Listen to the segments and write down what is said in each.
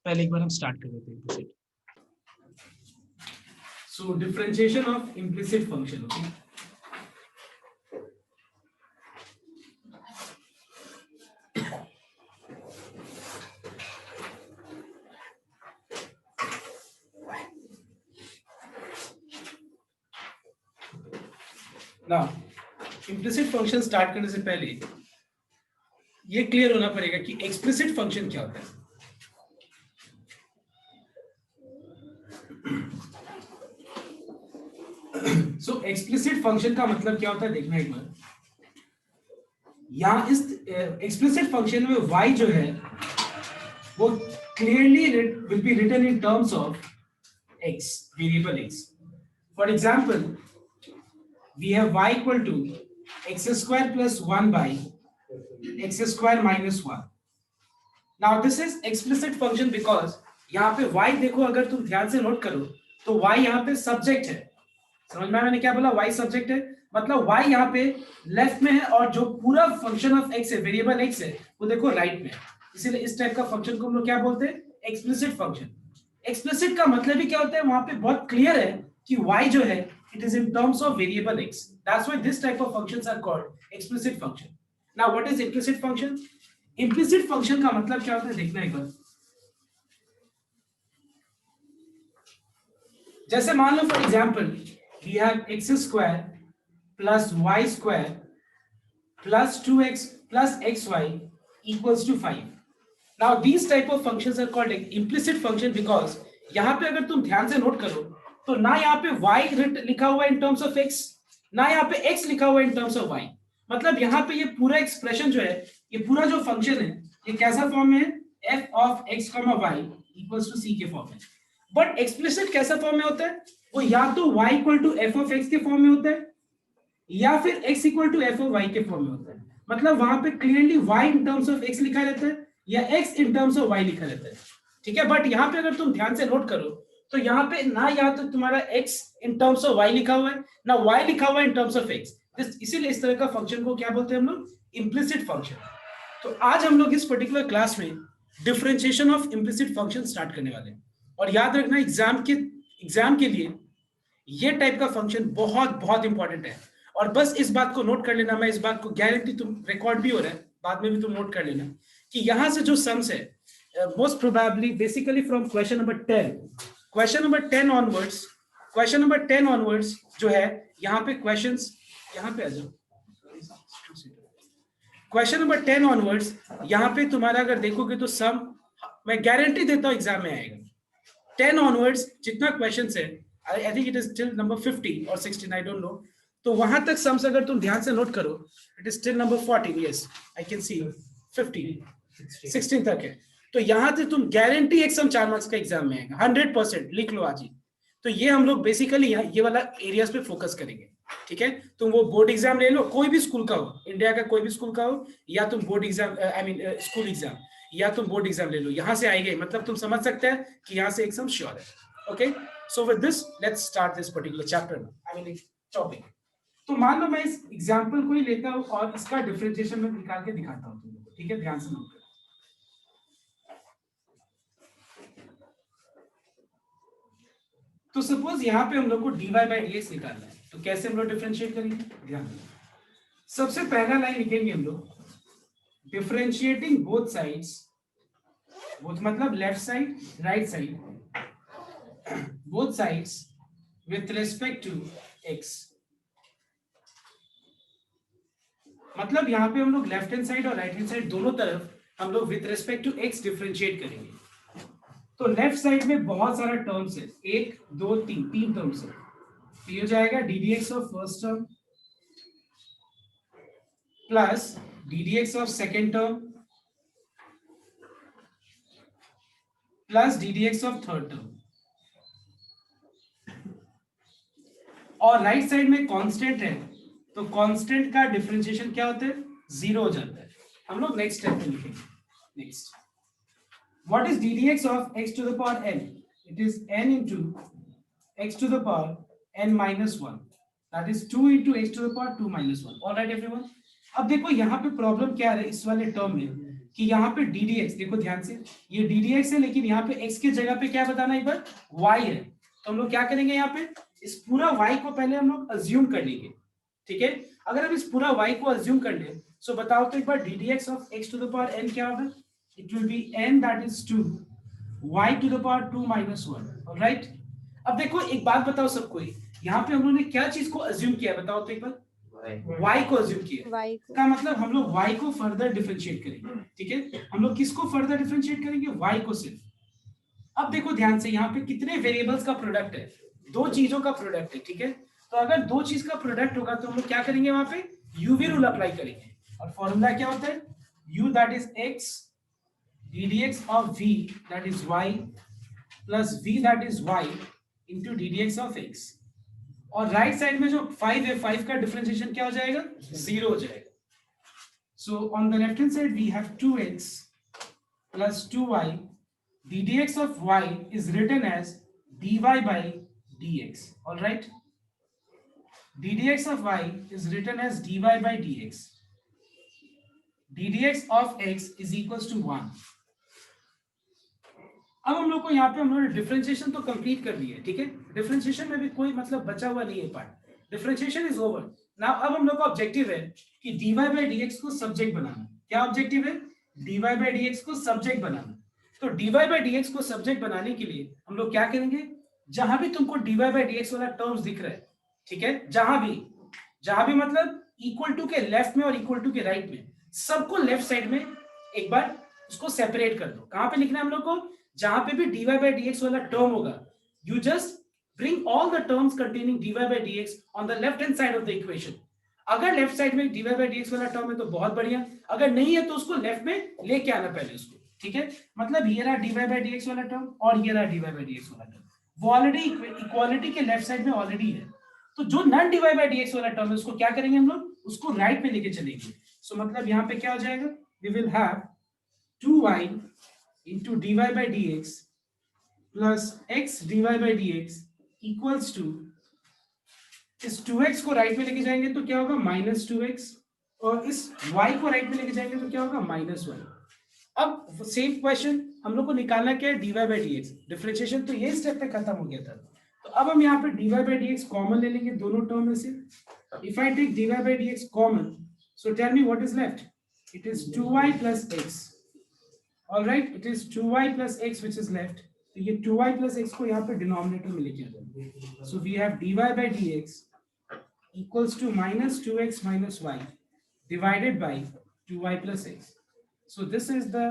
पहले एक बार हम स्टार्ट कर देते हैं implicit. So differentiation of implicit function. Okay. Now, implicit function start करने से पहले ये क्लियर होना पड़ेगा कि explicit function क्या होता है। So explicit function का मतलब क्या होता है देखना एक बार। यहाँ इस explicit function में y जो है वो clearly will be written in terms of x, variable x. For example, we have y equal to x square plus 1 by x square minus 1. Now this is explicit function because यहाँ पे y देखो, अगर तुम ध्यान से note करो तो y यहाँ पे सब्जेक्ट है। समझ में मैंने क्या बोला? y सब्जेक्ट है, मतलब y यहाँ पे लेफ्ट में है और जो पूरा फंक्शन ऑफ x है, वेरिएबल x है, वो देखो राइट में है। इसीलिए इस टाइप का फंक्शन को हम लोग क्या बोलते हैं? Explicit function. एक्सप्लिसिट का मतलब ही क्या होता है? वहां पे बहुत क्लियर है कि y जो है it is in terms of variable x. That's why this type of functions are called explicit function. Now what is implicit function? Implicit function का मतलब क्या होता है देखना एक बार। जैसे मान लो for example we have x square plus y square plus 2x plus xy equals to 5. Now these type of functions are called implicit function because यहाँ पे अगर तुम ध्यान से नोट करो तो ना यहाँ पे y लिखा हुआ है in terms of x, ना यहाँ पे x लिखा हुआ है in terms of y। मतलब यहाँ पे ये पूरा एक्सप्रेशन जो है, ये पूरा जो फंक्शन है, ये कैसा फॉर्म में है? f of x, y equals to c के फॉर्म में। बट एक्सप्लिसिट कैसा फॉर्म में होता है? वो या तो y equal to f of x के फॉर्म में होता है या फिर x equal to f of y के फॉर्म में होता है। मतलब वहां पे clearly y in terms of x लिखा रहता है या x in terms of y लिखा रहता है, ठीक है। बट यहाँ पे अगर तुम ध्यान से नोट करो तो यहाँ पे ना या तो तुम्हारा x in terms of y लिखा हुआ है, ना y लिखा हुआ है इन टर्म्स ऑफ x। इसीलिए इस तरह का फंक्शन को क्या बोलते हैं हम लोग? Implicit function. तो आज हम लोग इस पर्टिकुलर क्लास में differentiation of implicit function start करने वाले हैं। और याद रखना एग्जाम के लिए ये टाइप का फंक्शन बहुत बहुत इंपॉर्टेंट है। और बस इस बात को नोट कर लेना, मैं इस बात को गारंटी, तुम रिकॉर्ड भी हो रहा है, बाद में भी तुम नोट कर लेना कि यहां से जो सम्स है most probably basically from question number 10 onwards जो है, यहाँ पे क्वेश्चंस, यहाँ पे आ जाओ, क्वेश्चन नंबर 10 ऑनवर्ड्स यहाँ पे तुम्हारा अगर देखोगे तो सम मैं गारंटी देता हूँ एग्जाम में आएगा। 10 ऑनवर्ड्स जितना क्वेश्चंस है, I think it is till number 15 और 16, आई डोंट नो, तो वहां तक सम्स अगर तुम ध्यान से नोट करो, it is till number 14, yes I can see 15 16 तक है। तो यहां से तुम गारंटी एक सम 4 मार्क्स का एग्जाम में आएगा, 100%, लिख लो आज ही। तो ये हम लोग बेसिकली ये वाला एरियाज पे फोकस करेंगे, ठीक है। तुम वो बोर्ड एग्जाम ले लो, कोई भी स्कूल का हो, इंडिया का कोई भी स्कूल का हो, या तुम board exam I mean school exam, या तुम बोर्ड एग्जाम ले लो, यहां से आएंगे, मतलब तुम समझ सकते हैं कि यहां से एकदम श्योर है। Okay, so with this let's start this particular chapter, I mean topic. तो मान लो मैं इस एग्जांपल को ही लेता हूं और इसका डिफरेंशिएशन में निकाल के दिखाता हूं तुम लोगों को, ठीक है, ध्यान से नोट करो। तो सपोज यहाँ पे हम लोग को dy by dx निकालना है, तो कैसे हम लोग डिफरेंशिएट करेंगे? ध्यान दो, सबसे पहला लाइन लिखेंगे हम लोग, डिफरेंशिएटिंग बोथ साइड्स, बोथ मतलब left side right side, both sides with respect to x। मतलब यहाँ पे हम लोग लेफ्ट हैंड साइड और राइट हैंड साइड दोनों तरफ हम लोग with respect to x differentiate करेंगे। तो लेफ्ट साइड में बहुत सारा टर्म्स है, 1 2 3 टर्म्स है, तो ये हो जाएगा D D X of first term plus D D X of second term plus D D X of third term. और राइट साइड में कांस्टेंट है, तो कांस्टेंट का डिफरेंशिएशन क्या होता है? 0 हो जाता है। हम लोग नेक्स्ट स्टेप में लिखेंगे। Next, what is ddx of x to the power n? It is n into x to the power n minus 1, that is 2 into x to the power 2 minus 1. All right everyone, अब देखो यहाँ पे problem क्या है इस वाले term में कि यहाँ पे डी डी एक्स, देखो ध्यान से, ये डी डी एक्स है लेकिन यहाँ पे एक्स की जगह पे क्या बताना एक बार, वाई है। तो हम लोग क्या करेंगे यहाँ पे, इस पूरा वाई को पहले हम लोग अज्यूम कर लेंगे, ठीक है। अगर हम इस पूरा वाई को अज्यूम कर ले, सो बताओ तो एक बार D D X of X to the power N क्या होगा, it will be N that is 2 y to the power 2 minus 1, alright. अब देखो एक बात बताओ सबको, यहाँ पे हम लोगों ने क्या चीज को अज्यूम किया है, बताओ तो एक बार, y को अज्यूम किया। इसका मतलब हम लोग y को फर्दर डिफरेंशिएट करेंगे, ठीक है। हम लोग किसको फर्दर डिफरेंशिएट करेंगे, y को सिर्फ। अब देखो ध्यान से, यहाँ पे कितने वेरिएबल्स का प्रोडक्ट है, दो चीजों का प्रोडक्ट है, ठीक है। तो अगर दो चीज का प्रोडक्ट होगा तो हम लोग क्या करेंगे, वहां पे यूवी रूल अप्लाई करेंगे, और फॉर्मूला क्या होता है, u that is x ddx of v that is y plus v that is y into ddx of x, और राइट साइड में जो 5 है, 5 का डिफरेंशिएशन क्या हो जाएगा, 0 हो जाएगा। So on the left hand side we have 2x plus 2y, ddx of y is written as dy by dx, all right, ddx of y is written as dy by dx, ddx of x is equals to 1। अब हम लोग को यहाँ पे हम लोगों ने differentiation तो कंप्लीट कर ली है, ठीक है। डिफरेंशिएशन में भी कोई मतलब बचा हुआ नहीं है part, differentiation is over now. अब हम लोग का ऑब्जेक्टिव है कि dy by dx को सब्जेक्ट बनाना। क्या ऑब्जेक्टिव है, dy by dx को सब्जेक्ट बनाना। तो dy by dx को सब्जेक्ट बनाने के लिए हम लोग क्या करेंगे, जहां भी तुमको dy by dx वाला टर्म्स दिख रहा है, ठीक है, जहां भी मतलब इक्वल टू के लेफ्ट में और इक्वल टू के राइट में, सबको लेफ्ट साइड में एक बार उसको सेपरेट कर दो। कहां पे लिखना है हम लोग को, जहां पे भी dy by dx वाला टर्म होगा, you just bring all the terms containing dy by dx on the left hand side of the equation। अगर लेफ्ट साइड में dy by dx वाला टर्म है तो बहुत बढ़िया, अगर नहीं है तो उसको लेफ्ट में लेके आना पहले उसको, ठीक है। मतलब ये रहा dy by dx वाला टर्म और ये रहा dy by dx वाला टर्म, वो ऑलरेडी इक्वालिटी के लेफ्ट साइड में ऑलरेडी है। तो जो नॉन dy by dx वाला टर्म है उसको क्या करेंगे हम लोग, उसको राइट में लेके चलेंगे। सो मतलब यहाँ पे क्या हो जाएगा, we will have 2y into dy by dx plus x dy by dx equals to, इस 2x को राइट में लेके जाएंगे तो क्या होगा माइनस 2x, और इस y को राइट में लेके जाएंगे तो क्या होगा माइनस 1। अब सेम क्वेश्चन हम लोग को निकालना क्या है, dy by dx। डिफरेंशिएशन तो ये स्टेप पे खत्म हो गया था, तो अब हम यहाँ पे dy by dx कॉमन ले लेंगे दोनों टर्म में से। If I take dy by dx कॉमन, so tell me what is left, it is 2y plus x, all right, it is 2y plus x which is left। तो ये 2y plus x को यहाँ पे denominator में लेके आ जाएंगे। So we have dy by dx equals to minus 2x minus y divided by 2y plus x। So this is the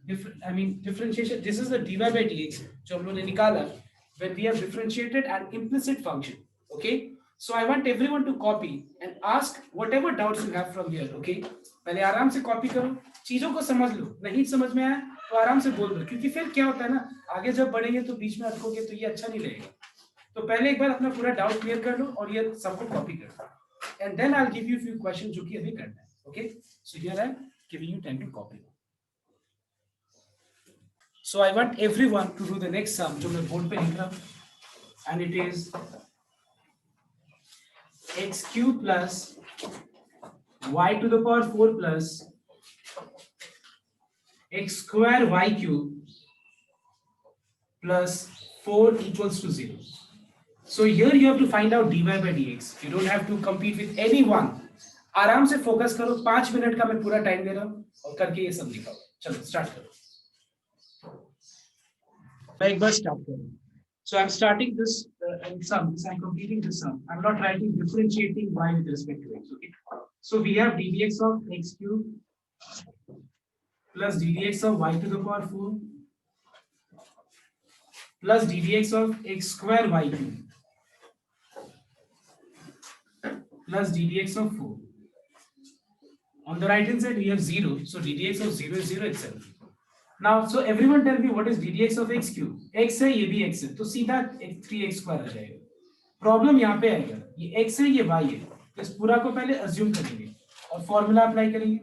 differentiation, this is the dy by dx जो हम लोगों ने निकाला when we have differentiated an implicit function, okay। So I want everyone to copy and ask whatever doubts you have from here, okay। पहले आराम से copy करो, चीजों को समझ लो, नहीं समझ में आया तो आराम से बोल दो, क्योंकि फिर क्या होता है ना, आगे जब बढ़ेंगे तो बीच में अटकोगे तो ये अच्छा नहीं लगेगा। तो पहले एक बार अपना पूरा डाउट क्लियर कर लो और ये सबको कॉपी कर लो, and then I will give you few question जो कि अभी करना है, okay. So here I am giving you time to copy. So I want everyone to do the next sum जो मैं बोर्ड पे लिख रहा हूं, and it is x cube plus y to the power 4 plus x square y cube plus 4 equals to 0। So here you have to find out dy by dx, you don't have to compete with anyone। आराम से focus करो, 5 minute का मैं पूरा time दे रहा हूं और करके ये सब लिखाओ। चलो स्टार्ट करो, मैं एक बार स्टार्ट करूं। So I'm starting this sum, I'm completing this sum, I'm not writing differentiating y with respect to x, okay। So we have ddx of x cube plus ddx of y to the power 4 plus ddx of x square y cube plus ddx of 4। On the right hand side we have 0, so ddx of 0 is 0 itself। Now so everyone tell me what is ddx of x cube, x है ये भी x है तो सीधा 3x square आ जाएगा। Problem यहाँ पे आएगा, ये x है ये y है, तो इस पूरा को पहले अज्यूम करेंगे और फॉर्मूला अप्लाई करेंगे।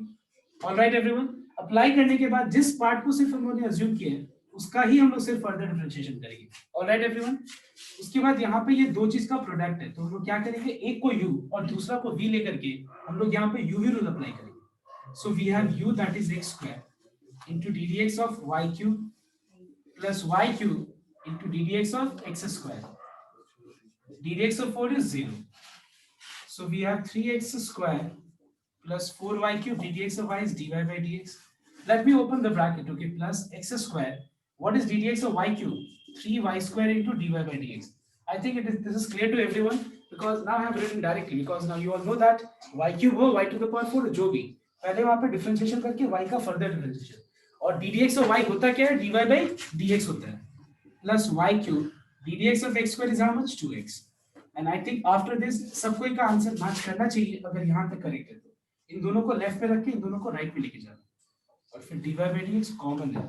ऑलराइट एवरीवन, अप्लाई करने के बाद जिस पार्ट को सिर्फ हम लोगों ने अज्यूम किया है उसका ही हम लोग सिर्फ फर्दर डिफरेंशिएशन करेंगे। ऑलराइट एवरीवन, उसके बाद यहाँ पे ये दो चीज का प्रोडक्ट है तो हम लोग क्या करेंगे, एक को u और दूसरा को v लेकर के हम लोग यहाँ पे uv रूल अप्लाई करेंगे। So we have u that is x square into d dx of y cube plus y cube into d dx of x square. d dx of 4 is 0. So we have 3x square plus 4y cube d dx of y is dy by dx. Let me open the bracket, okay, plus x square. What is d dx of y cube? 3y square into dy by dx. I think this is clear to everyone because now I have written directly because now you all know that y cube हो y to the power 4 जो भी पहले वहां पे differentiation करके y का further differentiation और d dx of y होता क्या है dy by dx होता है plus y cube d dx of x square is how much 2x. And I think after this सब कोई का आंसर मैच करना चाहिए अगर यहाँ तक करेक्ट है तो इन दोनों को लेफ्ट पे रख के इन दोनों को राइट पे लेके जाना और फिर dy by dx कॉमन है.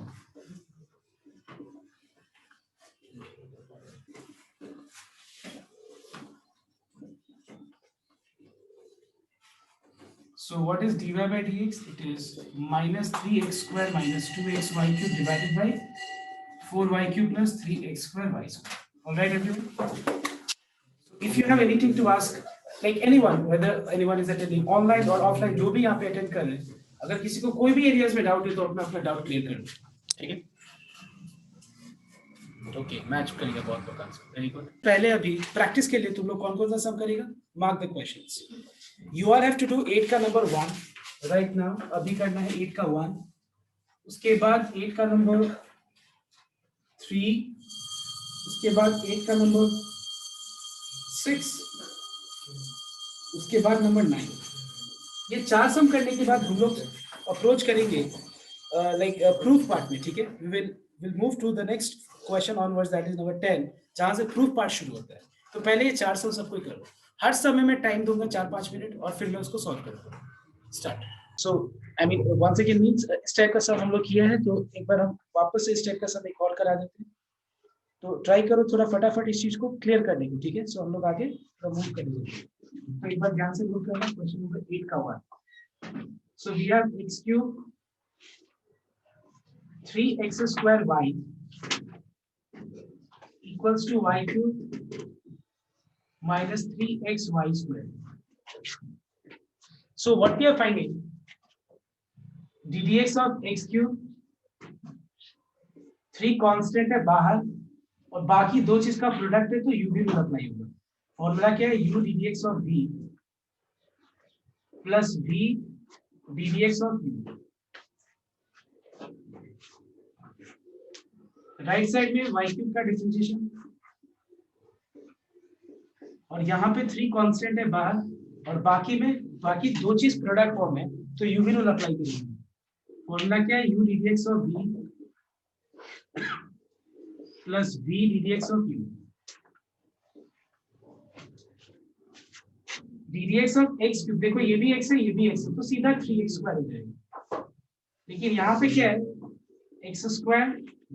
So what is dy by dx? It is minus 3x square minus 2xy cube divided by 4y cube plus 3x square y square. All right, everyone? If you have anything to ask, like anyone, whether anyone is attending online or offline, जो भी यहाँ पे attend कर रहे हैं, अगर किसी को कोई भी एरियाज में डाउट है तो अपना डाउट क्लियर कर लो, ठीक है? ओके, मैच करेगा बहुत लोग आंसर, वेरी गुड. पहले अभी प्रैक्टिस के लिए तुम लोग कौन-कौन सा सम करेगा? Mark the questions. You all have to do 8 का नंबर 1 right now. अभी करना है 8 का 1. उसके बाद 8 का नंबर 3. उसके बाद 8 का नंबर 6. उसके बाद नंबर 9. ये 4 सम करने के बाद हम लोग अप्रोच करेंगे लाइक प्रूफ पार्ट में, ठीक है? We will move to the next question onwards, that is number 10, जहाँ से प्रूफ पार्ट शुरू होता है. तो पहले ये 4 सम सबको करो. हर समय में टाइम दूंगा 4-5 मिनट और फिर मैं उसको सॉल्व करूंगा. Start. So I mean once again means इस टाइप का सम हम लोग किया है तो एक बार हम वापस से इस टाइप का सम एक और करा देते हैं. तो ट्राई करो थोड़ा फटाफट इस चीज को क्लियर करने की, ठीक है? सो हम लोग आगे मूव करेंगे. तो एक बार ध्यान से नोट करना क्वेश्चन नंबर 8 का 1. So we have x cube 3x square y equals to y cube minus 3xy square. So what we are finding, d dx of x cube 3 constant है बाहर और बाकी दो चीज का प्रोडक्ट है तो u भी अप्लाई होगा. फॉर्मूला क्या है? u d dx of v plus v d dx of u. Right side में y क्यूब का डिफरेंशिएशन और यहाँ पे 3 कांस्टेंट है बाहर और बाकी दो चीज प्रोडक्ट फॉर्म है तो u भी रूल अप्लाई करेंगे. फॉर्मूला क्या है? u d dx of v plus v d dx of u. d dx of x cube, देखो ये भी x है ये भी x है तो सीधा 3x स्क्वायर हो जाएगा. लेकिन यहाँ पे क्या है? x square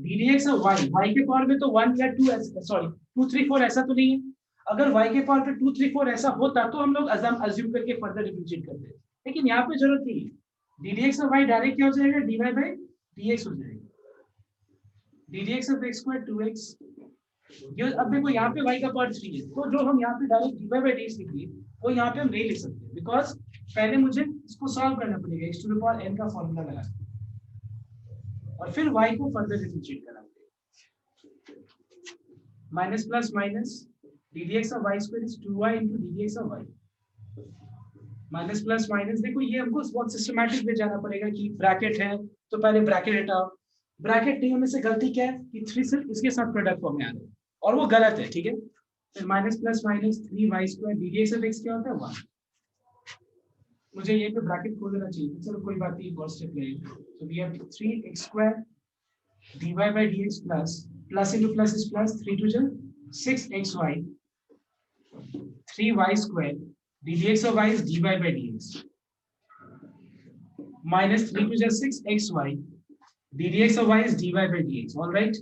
d dx of y के पावर में तो 1 या 2 सॉरी 2 3 4 ऐसा तो नहीं है. अगर y के पावर पे 2 3 4 ऐसा होता तो हम लोग अज्यूम करके फर्दर डिफरेंशिएट करते हैं. लेकिन यहाँ पे जरूरत नहीं है. d dx of y direct क्या हो जाएगा? dy by dx हो जाएगा. d dx of x square 2x. ये अब देखो यहाँ पे y का पावर 3 है तो जो हम यहाँ पे डायरेक्ट dy by dx लिखिए वो यहाँ पे हम नहीं लिख सकते बिकॉज पहले मुझे इसको सॉल्व करना पड़ेगा x to the power n का फॉर्मूला लगा और फिर y को फर्दर डिफरेंशिएट करना पड़ेगा. Minus plus minus d dx of y square is 2y into d dx of y. Minus plus minus देखो ये हमको बहुत सिस्टमैटिक में जाना पड़ेगा कि ब्रैकेट है तो पहले ब्रैकेट हटाओ. ब्रैकेट नहीं होने से गलती क्या है कि 3 सिर्फ इसके साथ प्रोडक्ट फॉर्म में आ रहा है और वो गलत है, ठीक है? फिर minus plus minus 3y square d dx of x क्या होता है? 1. मुझे ये पे ब्रैकेट खोल देना चाहिए. चलो कोई बात नहीं, और स्टेप ले. So we have 3x square dy by dx plus into plus is plus 3 to 6xy 3y square d dx of y is dy by dx minus 3 to 6xy d dx of y is dy by dx. all right,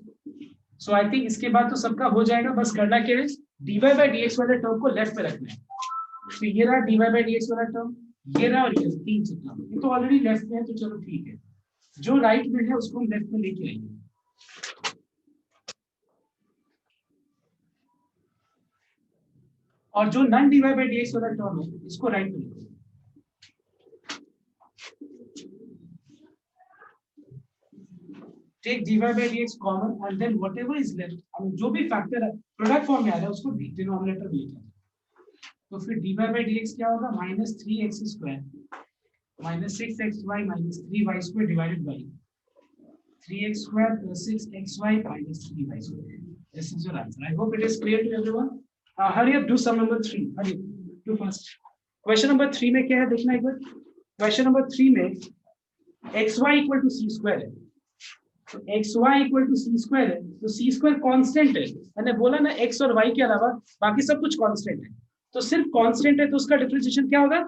so I think इसके बाद तो सबका हो जाएगा. बस करना क्या है? dy by dx वाले टर्म को लेफ्ट पे रखना है. तो ये रहा dy by dx वाला टर्म, ये रहा और ये 3 से टर्म. ये तो ऑलरेडी लेफ्ट में है तो चलो ठीक है. जो राइट में है उसको हम लेफ्ट में लेके आएंगे. और जो नॉन dy by dx वाला टर्म है इसको राइट में लिखो. Take dy by dx common and then whatever is left, जो भी फैक्टर है प्रोडक्ट फॉर्म में आ रहा है उसको डिनोमिनेटर में लेते हैं। तो फिर dy by dx क्या होगा, -3x² -6xy -3y² divided by 3x² + 6xy -3y². This is your answer. I hope it is clear to everyone. Hurry up, do sum number 3. Hurry, do fast. Question number 3 में क्या है देखना एक बार. Question number 3 में xy equal to c² है. तो xy equal to c² है, तो c² कांस्टेंट है. मैंने बोला ना x और y के अलावा बाकी सब कुछ कांस्टेंट है, तो सिर्फ कांस्टेंट है तो उसका डिफरेंशिएशन क्या होगा,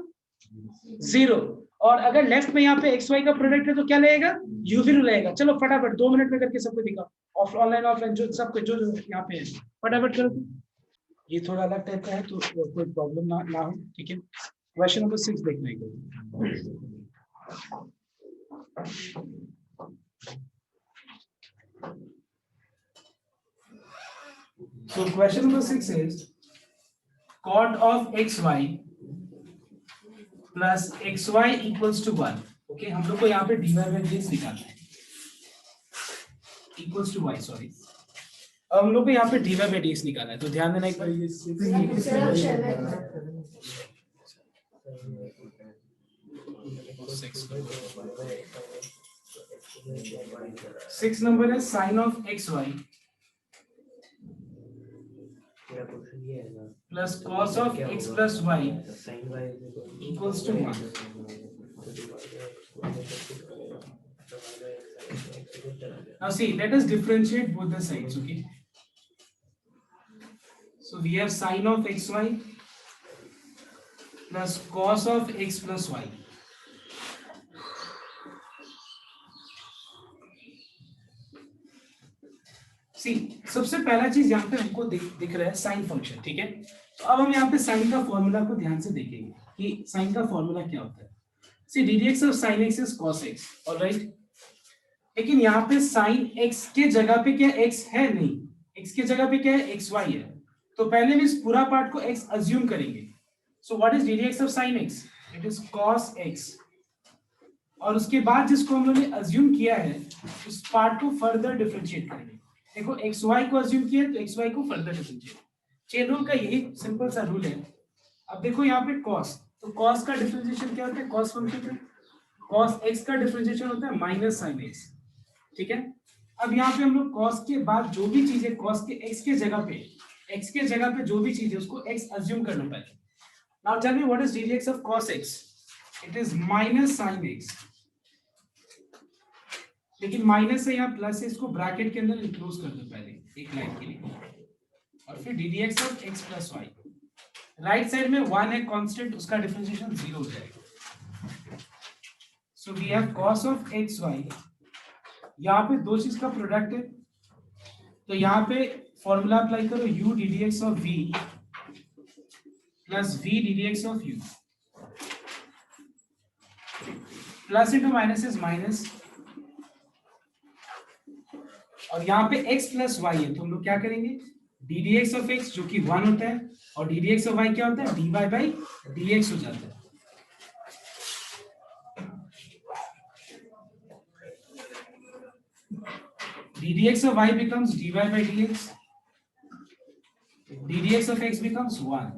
0. और अगर लेफ्ट में यहाँ पे xy का प्रोडक्ट है तो क्या लगेगा, u भी लगेगा. चलो फटाफट 2 मिनट में करके सबको दिखाओ, ऑनलाइन ऑफलाइन जो सबको जो यहाँ पे है फटाफट करो. ये थोड़ा अलग टाइप का है तो कोई प्रॉब्लम ना हो, ठीक है. क्वेश्चन नंबर 6 देखना है. So question number 6 is cot of xy plus xy equals to 1. Okay, हम लोग को यहाँ पे dy by dx निकालना है, equals to y, sorry. अब हम लोग को यहाँ पे dy by dx निकालना है, तो ध्यान देना एक बार. 6 नंबर है sin of xy plus cos of x plus y equals to 1. Now see, let us differentiate both the sides, okay? So we have sin of xy plus cos of x plus y. See, सबसे पहला चीज यहाँ पे हमको दिख रहा है sine function, ठीक है. तो अब हम यहाँ पे साइन का फॉर्मूला को ध्यान से देखेंगे कि साइन का फॉर्मूला क्या होता है. See, ddx of sin x is cos x, alright. लेकिन यहाँ पे sin x के जगह पे क्या x है, नहीं, x के जगह पे क्या है, xy है. तो पहले हम इस पूरा पार्ट को x अज्यूम करेंगे. So what is ddx of sin x? It is cos x. और उसके बाद जिसको हम लोगों ने अज्यूम किया है उस पार्ट को फर्दर डिफरेंशिएट करेंगे. देखो xy को अज्यूम किया तो xy को फर्दर डिफरेंशिएट. चेन रूल का यही सिंपल सा रूल है. अब देखो यहाँ पे cos, तो cos का डिफरेंशिएशन क्या होता है, cos फंक्शन में cos x का डिफरेंशिएशन होता है माइनस sin x, ठीक है. अब यहाँ पे हम लोग cos के बाद जो भी चीज है, cos के x के जगह पे जो भी चीज है उसको x अज्यूम करना पड़ेगा. Now tell me what is ddx of cos x? It is minus sin x. लेकिन माइनस है यहाँ प्लस है, इसको ब्रैकेट के अंदर इंक्लूड कर दो पहले एक लाइन के लिए, और फिर ddx of x plus y. Right side में 1 है कांस्टेंट, उसका डिफरेंशिएशन 0 हो जाएगा. So we have cos of xy. यहाँ पे दो चीज का प्रोडक्ट है, तो यहाँ पे फॉर्मूला अप्लाई करो u ddx of v plus v ddx of u. Plus into minus is minus, और यहाँ पे x प्लस y है तो हम लोग क्या करेंगे, ddx ऑफ x जो कि 1 होता है और ddx ऑफ y क्या होता है, dy by dx हो जाता है. ddx of y becomes dy by dx. ddx of x becomes 1.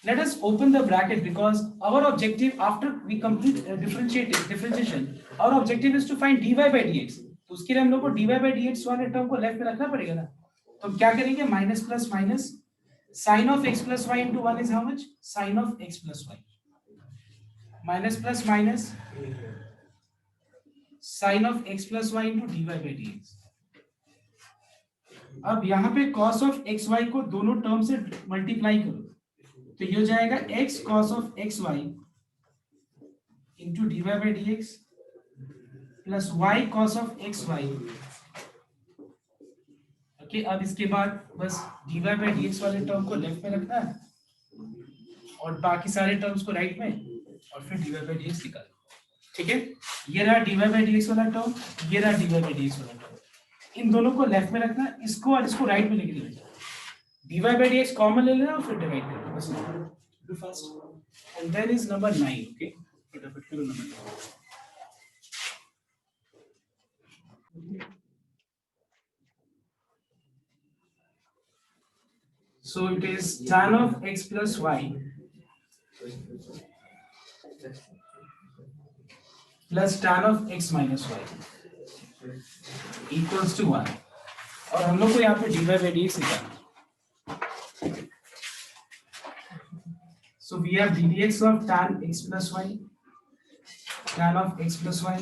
Let us open the bracket because our objective after we complete differentiation, our objective is to find dy by dx. तो उसके लिए हम लोग को dy by dx वाले term को left में रखना पड़ेगा ना. तो हम क्या करेंगे, minus plus minus sin of x plus y into 1 is how much, sin of x plus y. Minus plus minus sin of x plus y into dy by dx. अब यहाँ पे cos of xy को दोनों term से multiply करो तो ये हो जाएगा x cos of xy into dy by dx plus y cos of xy. Okay, अब इसके बाद बस dy by dx वाले टर्म को लेफ्ट में रखना है और बाकी सारे टर्म्स को राइट में, और फिर dy by dx निकालो, ठीक है. ये रहा dy by dx वाला टर्म, ये रहा dy by dx वाला टर्म. इन दोनों को लेफ्ट में रखना, इसको और इसको राइट में लेके जाना. dy by dx कॉमन ले लेना और फिर डिवाइड कर दो, बस. Do fast. And then is number 9. Okay, फटाफट करो number 9. So it is tan of x plus y plus tan of x minus y equals to 1. और हम लोग को यहाँ पे dy by dx निकालना। So we have ddx of tan x plus y, tan of x plus y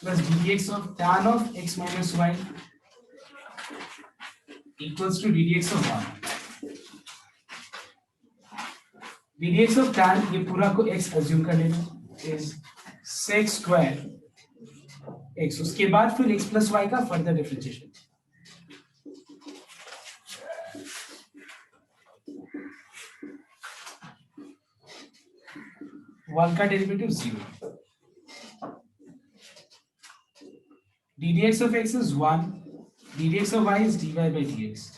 plus ddx of tan of x minus y equals to ddx of 1. ddx of tan ये पूरा को x assume कर लेना is sec square x, उसके बाद फिर x plus y का further differentiation. One का derivative 0। ddx of x is 1, ddx of y is dy by dx.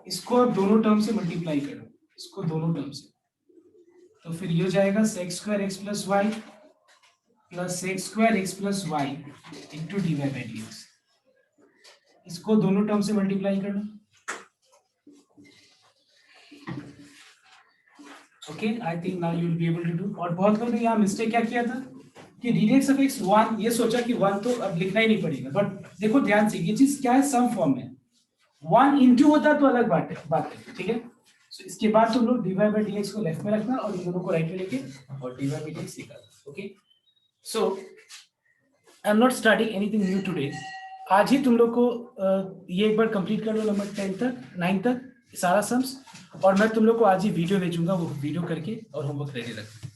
इसको आप दोनों टर्म से मल्टीप्लाई करो, इसको दोनों टर्म से, तो फिर ये हो जाएगा sec square x plus y plus sec square x plus y into dy by dx। इसको दोनों टर्म से मल्टीप्लाई करना। Okay, I think now you will be able to do. और बहुत लोगों ने यहाँ मिस्टेक क्या किया था कि ddx of x 1, ये सोचा कि 1 तो अब लिखना ही नहीं पड़ेगा, बट देखो ध्यान से ये चीज क्या है, सम फॉर्म में 1 इंटू होता तो अलग बात है, ठीक है। सो इसके बाद तुम लोग dy by dx को लेफ्ट में रखना और इन दोनों को राइट में लेके और dy by dx निकालना। Okay, so I am not starting anything new today. आज ही तुम लोग को ये एक बार कंप्लीट कर लो नंबर 10 तक 9 तक सारा सम्स, और मैं तुम लोग को आज ही वीडियो भेजूंगा, वो वीडियो करके और होमवर्क रेडी रखना।